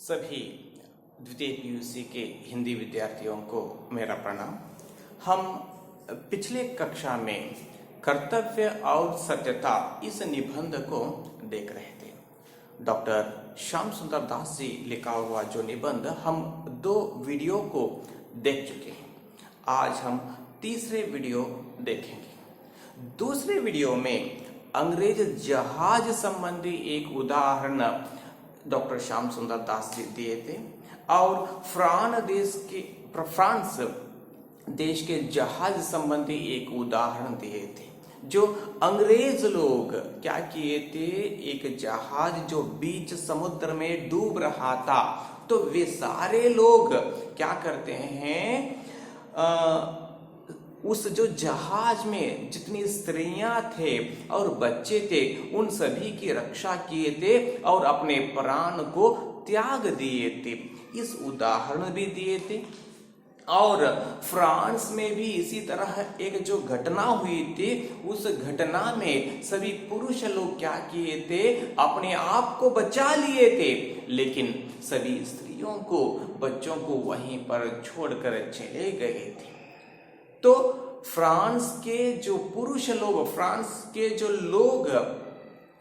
सभी द्वितीय पीयूसी के हिंदी विद्यार्थियों को मेरा प्रणाम। हम पिछले कक्षा में कर्तव्य और सत्यता इस निबंध को देख रहे थे। डॉक्टर श्याम सुंदर दास जी लिखा हुआ जो निबंध हम 2 वीडियो को देख चुके हैं। आज हम तीसरे वीडियो देखेंगे। दूसरे वीडियो में अंग्रेज जहाज संबंधी एक उदाहरण डॉक्टर श्याम सुंदर दास जी दिए थे और फ्रांस देश के जहाज संबंधी एक उदाहरण दिए थे। जो अंग्रेज लोग क्या किए थे, एक जहाज जो बीच समुद्र में डूब रहा था, तो वे सारे लोग क्या करते हैं, उस जो जहाज में जितनी स्त्रियां थे और बच्चे थे उन सभी की रक्षा किए थे और अपने प्राण को त्याग दिए थे। इस उदाहरण भी दिए थे। और फ्रांस में भी इसी तरह एक जो घटना हुई थी, उस घटना में सभी पुरुष लोग क्या किए थे, अपने आप को बचा लिए थे, लेकिन सभी स्त्रियों को, बच्चों को वहीं पर छोड़कर चले गए थे। तो फ्रांस के जो पुरुष लोग, फ्रांस के जो लोग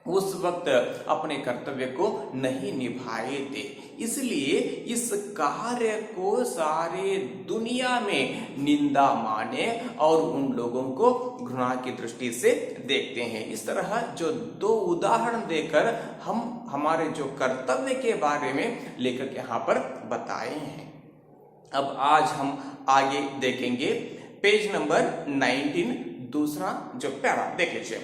उस वक्त अपने कर्तव्य को नहीं निभाए थे, इसलिए इस कार्य को सारे दुनिया में निंदा माने और उन लोगों को घृणा की दृष्टि से देखते हैं। इस तरह जो 2 उदाहरण देकर हम हमारे जो कर्तव्य के बारे में लेखक यहाँ पर बताए हैं। अब आज हम आगे देखेंगे पेज नंबर 19, दूसरा जो पैरा देख लीजिए।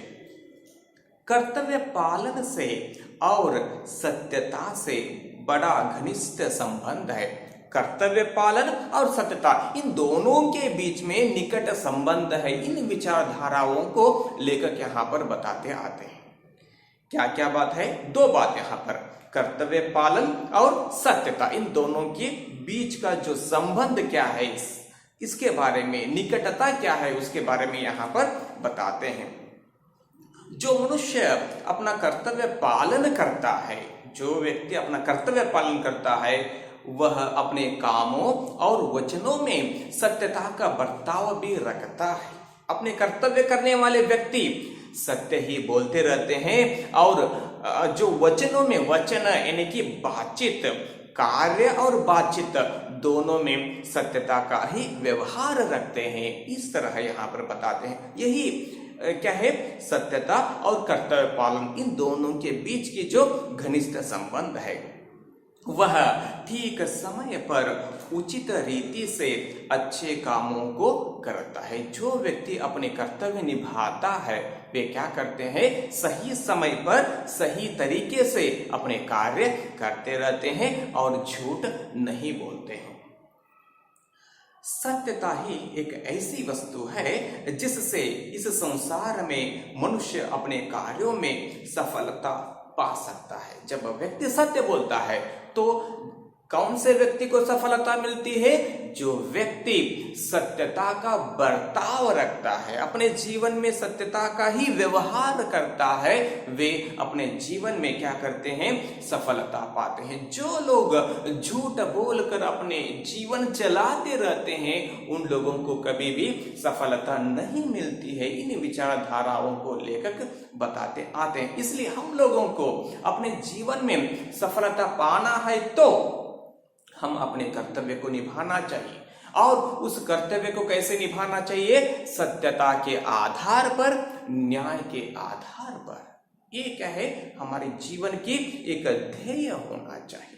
कर्तव्य पालन से और सत्यता से बड़ा घनिष्ठ संबंध है। कर्तव्य पालन और सत्यता, इन दोनों के बीच में निकट संबंध है। इन विचारधाराओं को लेखक यहाँ पर बताते आते हैं। क्या क्या बात है? 2 बात यहाँ पर, कर्तव्य पालन और सत्यता, इन दोनों के बीच का जो संबंध क्या है, इसके बारे में, निकटता क्या है, उसके बारे में यहाँ पर बताते हैं। जो मनुष्य अपना कर्तव्य पालन करता है, जो व्यक्ति अपना कर्तव्य पालन करता है, वह अपने कामों और वचनों में सत्यता का बर्ताव भी रखता है। अपने कर्तव्य करने वाले व्यक्ति सत्य ही बोलते रहते हैं और जो वचनों में, वचन यानी कि बातचीत, कार्य और बातचीत दोनों में सत्यता का ही व्यवहार रखते हैं। इस तरह यहाँ पर बताते हैं। यही क्या है, सत्यता और कर्तव्य पालन, इन दोनों के बीच की जो घनिष्ठ संबंध है, वह ठीक समय पर उचित रीति से अच्छे कामों को करता है। जो व्यक्ति अपने कर्तव्य निभाता है, वे क्या करते हैं, सही समय पर सही तरीके से अपने कार्य करते रहते हैं और झूठ नहीं बोलते हैं। सत्यता ही एक ऐसी वस्तु है जिससे इस संसार में मनुष्य अपने कार्यों में सफलता पा सकता है। जब व्यक्ति सत्य बोलता है तो कौन से व्यक्ति को सफलता मिलती है? जो व्यक्ति सत्यता का बर्ताव रखता है, अपने जीवन में सत्यता का ही व्यवहार करता है, वे अपने जीवन में क्या करते हैं, सफलता पाते हैं। जो लोग झूठ बोलकर अपने जीवन चलाते रहते हैं, उन लोगों को कभी भी सफलता नहीं मिलती है। इन विचारधाराओं को लेखक बताते आते हैं। इसलिए हम लोगों को अपने जीवन में सफलता पाना है तो हम अपने कर्तव्य को निभाना चाहिए। और उस कर्तव्य को कैसे निभाना चाहिए? सत्यता के आधार पर, न्याय के आधार पर। ये क्या है, हमारे जीवन की एक ध्येय होना चाहिए।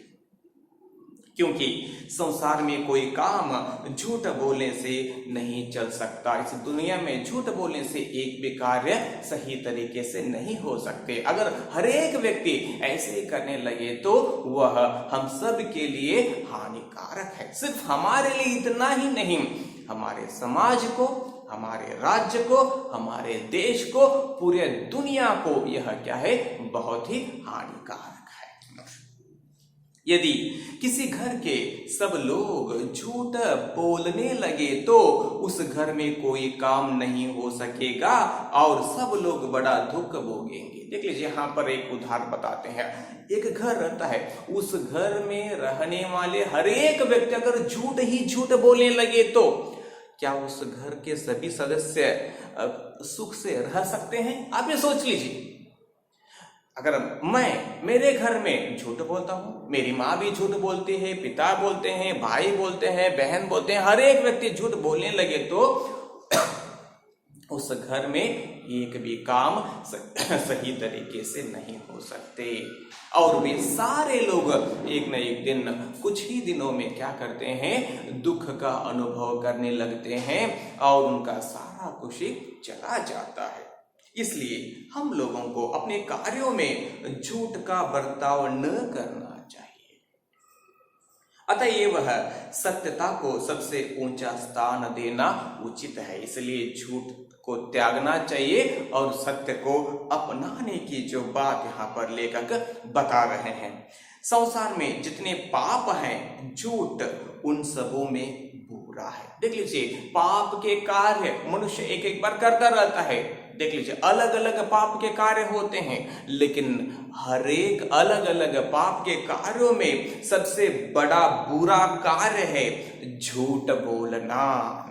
क्योंकि संसार में कोई काम झूठ बोलने से नहीं चल सकता। इस दुनिया में झूठ बोलने से एक भी कार्य सही तरीके से नहीं हो सकते। अगर हर एक व्यक्ति ऐसे करने लगे तो वह हम सब के लिए हानिकारक है। सिर्फ हमारे लिए इतना ही नहीं, हमारे समाज को, हमारे राज्य को, हमारे देश को, पूरे दुनिया को यह क्या है, बहुत ही हानिकारक है। यदि किसी घर के सब लोग झूठ बोलने लगे तो उस घर में कोई काम नहीं हो सकेगा और सब लोग बड़ा दुख भोगेंगे। देख लीजिए, यहाँ पर एक उदाहरण बताते हैं। एक घर रहता है, उस घर में रहने वाले हर एक व्यक्ति अगर झूठ ही झूठ बोलने लगे तो क्या उस घर के सभी सदस्य सुख से रह सकते हैं? आप ये सोच लीजिए। अगर मेरे घर में झूठ बोलता हूं, मेरी माँ भी झूठ बोलती है, पिता बोलते हैं, भाई बोलते हैं, बहन बोलते हैं, हर एक व्यक्ति झूठ बोलने लगे तो उस घर में एक भी काम सही तरीके से नहीं हो सकते और वे सारे लोग एक न एक दिन, कुछ ही दिनों में क्या करते हैं, दुख का अनुभव करने लगते हैं और उनका सारा खुशी चला जाता है। इसलिए हम लोगों को अपने कार्यों में झूठ का बर्ताव न करना चाहिए। अतएव वह सत्यता को सबसे ऊंचा स्थान देना उचित है। इसलिए झूठ को त्यागना चाहिए और सत्य को अपनाने की जो बात यहाँ पर लेखक बता रहे हैं। संसार में जितने पाप हैं, झूठ उन सबों में बुरा है। देख लीजिए, पाप के कार्य मनुष्य एक एक बार करता रहता है। देख लीजिए, अलग अलग पाप के कार्य होते हैं, लेकिन हर एक अलग अलग पाप के कार्यों में सबसे बड़ा बुरा कार्य है झूठ बोलना।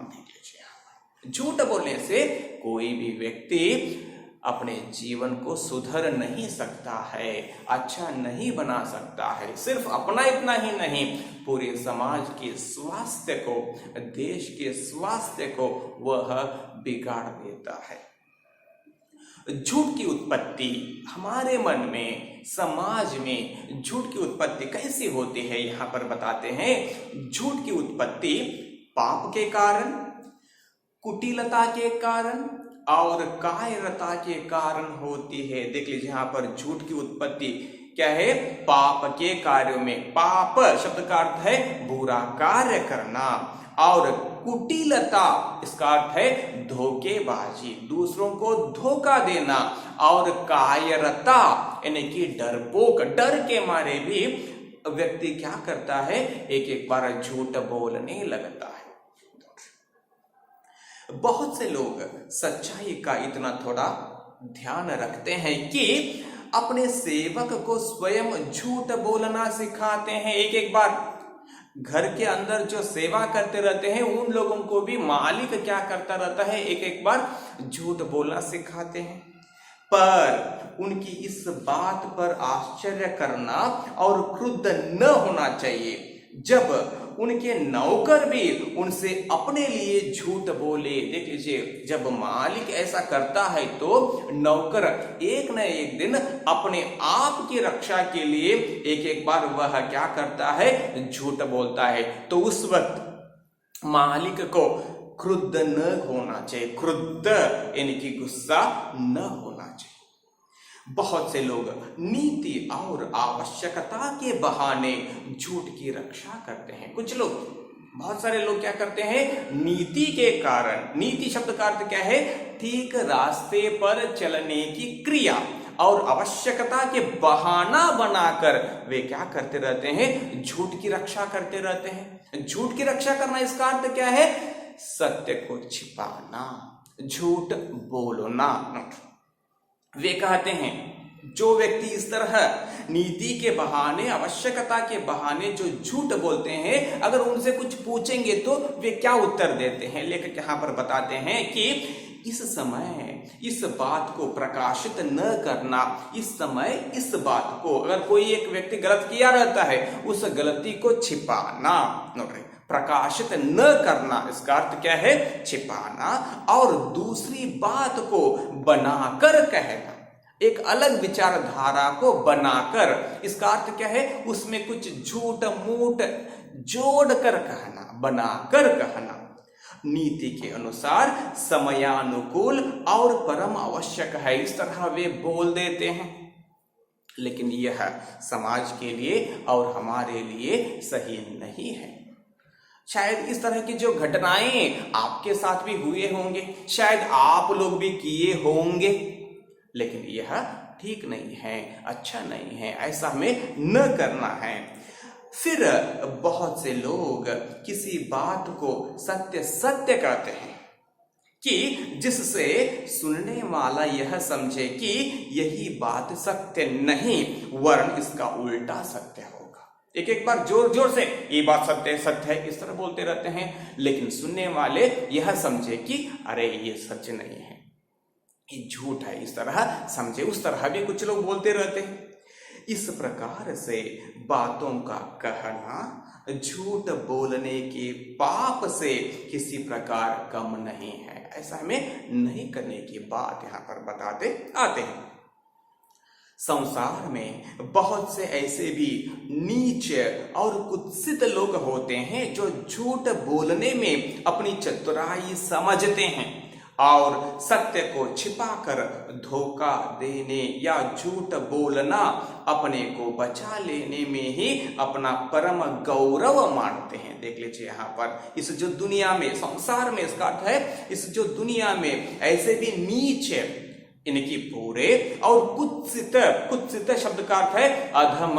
झूठ बोलने से कोई भी व्यक्ति अपने जीवन को सुधर नहीं सकता है, अच्छा नहीं बना सकता है। सिर्फ अपना इतना ही नहीं, पूरे समाज के स्वास्थ्य को, देश के स्वास्थ्य को वह बिगाड़ देता है। झूठ की उत्पत्ति हमारे मन में, समाज में झूठ की उत्पत्ति कैसी होती है, यहां पर बताते हैं। झूठ की उत्पत्ति पाप के कारण, कुटिलता के कारण और कायरता के कारण होती है। देख लीजिए, यहाँ पर झूठ की उत्पत्ति क्या है, पाप के कार्यों में। पाप शब्द का अर्थ है बुरा कार्य करना और कुटिलता इसका अर्थ है धोखेबाजी, दूसरों को धोखा देना और कायरता यानी कि डरपोक, डर के मारे भी व्यक्ति क्या करता है, एक एक बार झूठ बोलने लगता है। बहुत से लोग सच्चाई का इतना थोड़ा ध्यान रखते हैं कि अपने सेवक को स्वयं झूठ बोलना सिखाते हैं। एक एक बार घर के अंदर जो सेवा करते रहते हैं उन लोगों को भी मालिक क्या करता रहता है, एक एक बार झूठ बोलना सिखाते हैं। पर उनकी इस बात पर आश्चर्य करना और क्रुद्ध न होना चाहिए जब उनके नौकर भी उनसे अपने लिए झूठ बोले। देख लीजिए, जब मालिक ऐसा करता है तो नौकर एक न एक दिन अपने आप की रक्षा के लिए एक एक बार वह क्या करता है, झूठ बोलता है। तो उस वक्त मालिक को क्रुद्ध न होना चाहिए, क्रुद्ध यानी कि गुस्सा न होना चाहिए। बहुत से लोग नीति और आवश्यकता के बहाने झूठ की रक्षा करते हैं। कुछ लोग, बहुत सारे लोग क्या करते हैं, नीति के कारण, नीति शब्द का अर्थ क्या है, ठीक रास्ते पर चलने की क्रिया, और आवश्यकता के बहाना बनाकर वे क्या करते रहते हैं, झूठ की रक्षा करते रहते हैं। झूठ की रक्षा करना इसका अर्थ क्या है, सत्य को छिपाना, झूठ बोलना। वे कहते हैं जो व्यक्ति इस तरह नीति के बहाने, आवश्यकता के बहाने जो झूठ बोलते हैं, अगर उनसे कुछ पूछेंगे तो वे क्या उत्तर देते हैं। लेखक यहाँ पर बताते हैं कि इस समय इस बात को प्रकाशित न करना, इस समय इस बात को, अगर कोई एक व्यक्ति गलत किया रहता है उस गलती को छिपाना, प्रकाशित न करना, इसका अर्थ क्या है, छिपाना, और दूसरी बात को बनाकर कहना, एक अलग विचारधारा को बनाकर, इसका अर्थ क्या है, उसमें कुछ झूठ मूठ जोड़कर कहना, बनाकर कहना, नीति के अनुसार, समयानुकूल और परम आवश्यक है, इस तरह वे बोल देते हैं। लेकिन यह समाज के लिए और हमारे लिए सही नहीं है। शायद इस तरह की जो घटनाएं आपके साथ भी हुए होंगे, शायद आप लोग भी किए होंगे, लेकिन यह ठीक नहीं है, अच्छा नहीं है, ऐसा हमें न करना है। फिर बहुत से लोग किसी बात को सत्य सत्य कहते हैं कि जिससे सुनने वाला यह समझे कि यही बात सत्य नहीं वरन इसका उल्टा सत्य होगा। एक एक बार जोर जोर से ये बात सत्य है इस तरह बोलते रहते हैं, लेकिन सुनने वाले यह समझे कि अरे ये सच नहीं है, ये झूठ है, इस तरह समझे। उस तरह भी कुछ लोग बोलते रहते हैं। इस प्रकार से बातों का कहना झूठ बोलने के पाप से किसी प्रकार कम नहीं है। ऐसा हमें नहीं करने की बात यहाँ पर बताते आते हैं। संसार में बहुत से ऐसे भी नीच और कुत्सित लोग होते हैं जो झूठ बोलने में अपनी चतुराई समझते हैं और सत्य को छिपाकर धोखा देने या झूठ बोलना अपने को बचा लेने में ही अपना परम गौरव मानते हैं। देख लीजिए यहाँ पर इस जो दुनिया में, संसार में, इसका अर्थ है इस जो दुनिया में ऐसे भी नीच इनकी पूरे और कुत्सित शब्द का अर्थ है अधम,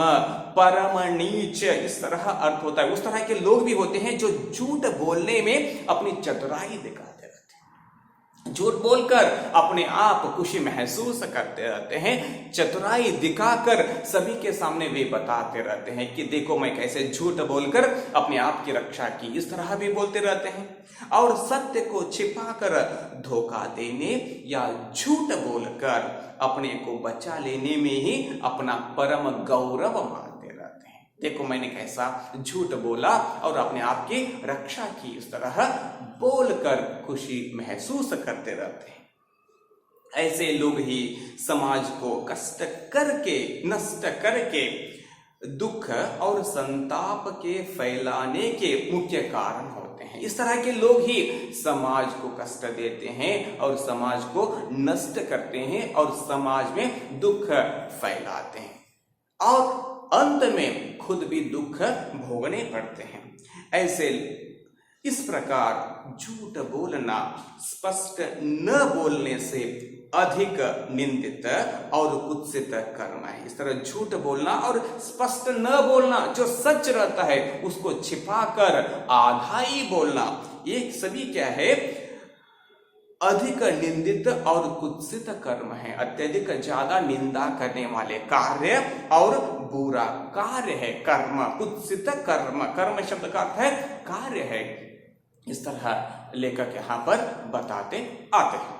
परम नीच, इस तरह अर्थ होता है। उस तरह के लोग भी होते हैं जो झूठ बोलने में अपनी चतुराई दिखाते रहते हैं, झूठ बोलकर अपने आप खुशी महसूस करते रहते हैं, चतुराई दिखाकर सभी के सामने वे बताते रहते हैं कि देखो मैं कैसे झूठ बोलकर अपने आप की रक्षा की, इस तरह भी बोलते रहते हैं। और सत्य को छिपाकर धोखा देने या झूठ बोलकर अपने को बचा लेने में ही अपना परम गौरव मानते रहते हैं। देखो मैंने कैसा झूठ बोला और अपने आप की रक्षा की, इस तरह बोलकर खुशी महसूस करते रहते हैं। ऐसे लोग ही समाज को कष्ट करके, नष्ट करके दुख और संताप के फैलाने के मुख्य कारण होते हैं। इस तरह के लोग ही समाज को कष्ट देते हैं और समाज को नष्ट करते हैं और समाज में दुख फैलाते हैं और अंत में खुद भी दुख भोगने पड़ते हैं। ऐसे इस प्रकार झूठ बोलना स्पष्ट न बोलने से अधिक निंदित और कुत्सित कर्म है। इस तरह झूठ बोलना और स्पष्ट न बोलना, जो सच रहता है उसको छिपाकर आधा ही बोलना, ये सभी क्या है, अधिक निंदित और कुत्सित कर्म है। अत्यधिक ज्यादा निंदा करने वाले कार्य और बुरा कार्य है कर्म, कुत्सित कर्म, कर्म शब्द का अर्थ है कार्य है। इस तरह लेखक यहाँ पर बताते आते हैं।